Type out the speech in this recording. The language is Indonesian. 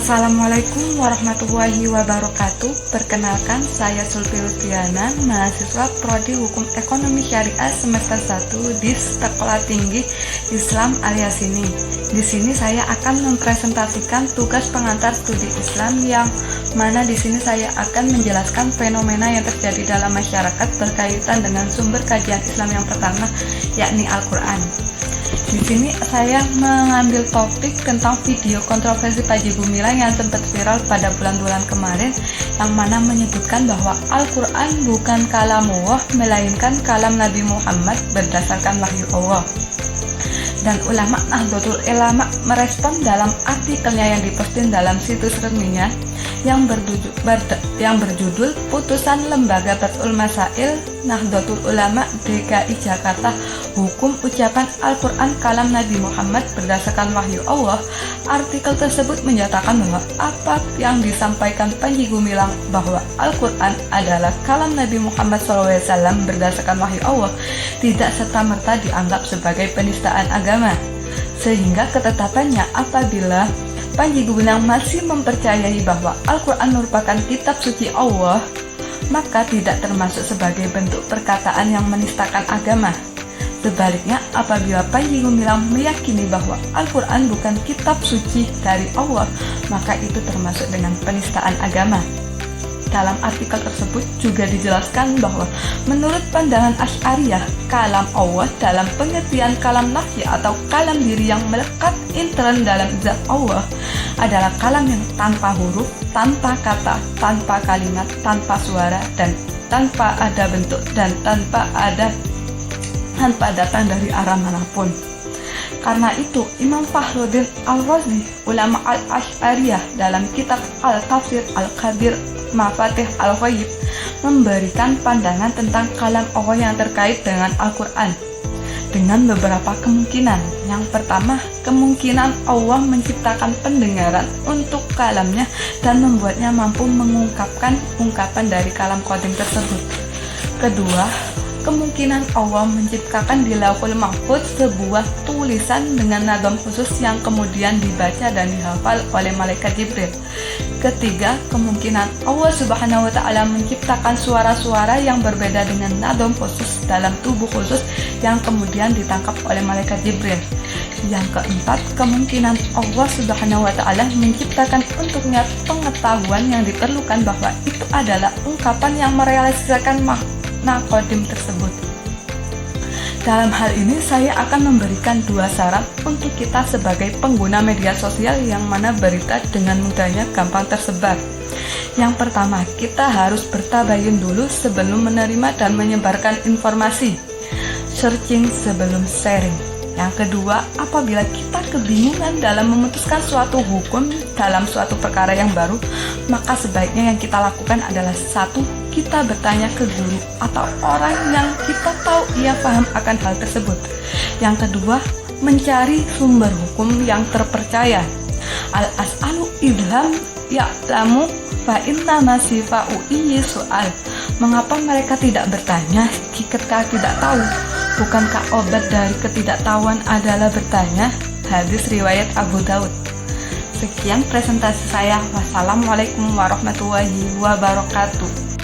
Assalamualaikum warahmatullahi wabarakatuh. Perkenalkan, saya Sulfi Lutfiana, mahasiswa Prodi Hukum Ekonomi Syariah semester 1 di Sekolah Tinggi Islam Al-Yasini. Di sini saya akan mempresentasikan tugas pengantar studi Islam, yang mana di sini saya akan menjelaskan fenomena yang terjadi dalam masyarakat berkaitan dengan sumber kajian Islam yang pertama, yakni Al-Quran. Di sini saya mengambil topik tentang video kontroversi Panji Gumilang yang sempat viral pada bulan-bulan kemarin, yang mana menyebutkan bahwa Al-Quran bukan kalamullah, melainkan kalam Nabi Muhammad berdasarkan wahyu Allah. Dan ulama Nahdlatul Ulama merespon dalam artikelnya yang diposting dalam situs resminya yang berjudul Putusan Lembaga Batul Masail Nahdlatul Ulama DKI Jakarta, Hukum Ucapan Al-Quran Kalam Nabi Muhammad berdasarkan wahyu Allah. Artikel tersebut menyatakan bahwa apa yang disampaikan Panji Gumilang bahwa Al-Quran adalah kalam Nabi Muhammad SAW berdasarkan wahyu Allah tidak serta-merta dianggap sebagai penistaan agama, sehingga ketetapannya apabila Panji Gumilang masih mempercayai bahwa Al-Quran merupakan kitab suci Allah, maka tidak termasuk sebagai bentuk perkataan yang menistakan agama. Sebaliknya, apabila Panji Gumilang meyakini bahwa Al-Quran bukan kitab suci dari Allah, maka itu termasuk dengan penistaan agama. Dalam artikel tersebut juga dijelaskan bahwa menurut pandangan Asy'ariyah, kalam Allah dalam pengertian kalam nafsi atau kalam diri yang melekat intern dalam zat Allah adalah kalam yang tanpa huruf, tanpa kata, tanpa kalimat, tanpa suara, dan tanpa ada bentuk, dan tanpa datang dari arah manapun. Karena itu, Imam Fakhruddin Al-Razi, ulama Al-Asy'ariyah, dalam kitab Al-Tafsir Al-Kabir Mafatih Al-Ghaib memberikan pandangan tentang kalam Allah yang terkait dengan Al-Quran dengan beberapa kemungkinan. Yang pertama, kemungkinan Allah menciptakan pendengaran untuk kalamnya dan membuatnya mampu mengungkapkan ungkapan dari kalam qadim tersebut. Kedua, kemungkinan Allah menciptakan di Lauhul Mahfuz sebuah tulisan dengan nadam khusus yang kemudian dibaca dan dihafal oleh malaikat Jibril. Ketiga, kemungkinan Allah Subhanahu wa Ta'ala menciptakan suara-suara yang berbeda dengan nadam khusus dalam tubuh khusus yang kemudian ditangkap oleh malaikat Jibril. Yang keempat, kemungkinan Allah Subhanahu wa Ta'ala menciptakan untuknya pengetahuan yang diperlukan bahwa itu adalah ungkapan yang merealisasikan makna qadim tersebut. Dalam hal ini, saya akan memberikan dua syarat untuk kita sebagai pengguna media sosial yang mana berita dengan mudahnya gampang tersebar. Yang pertama, kita harus bertabayun dulu sebelum menerima dan menyebarkan informasi. Searching sebelum sharing. Yang kedua, apabila kita kebingungan dalam memutuskan suatu hukum dalam suatu perkara yang baru, maka sebaiknya yang kita lakukan adalah satu, kita bertanya ke guru atau orang yang kita tahu ia paham akan hal tersebut. Yang kedua, mencari sumber hukum yang terpercaya. Al-as'alu idham ya'lamu fa inna masifa'u iyi soal. Mengapa mereka tidak bertanya jika tidak tahu? Bukankah obat dari ketidaktahuan adalah bertanya? Hadis riwayat Abu Daud. Sekian presentasi saya. Wassalamualaikum warahmatullahi wabarakatuh.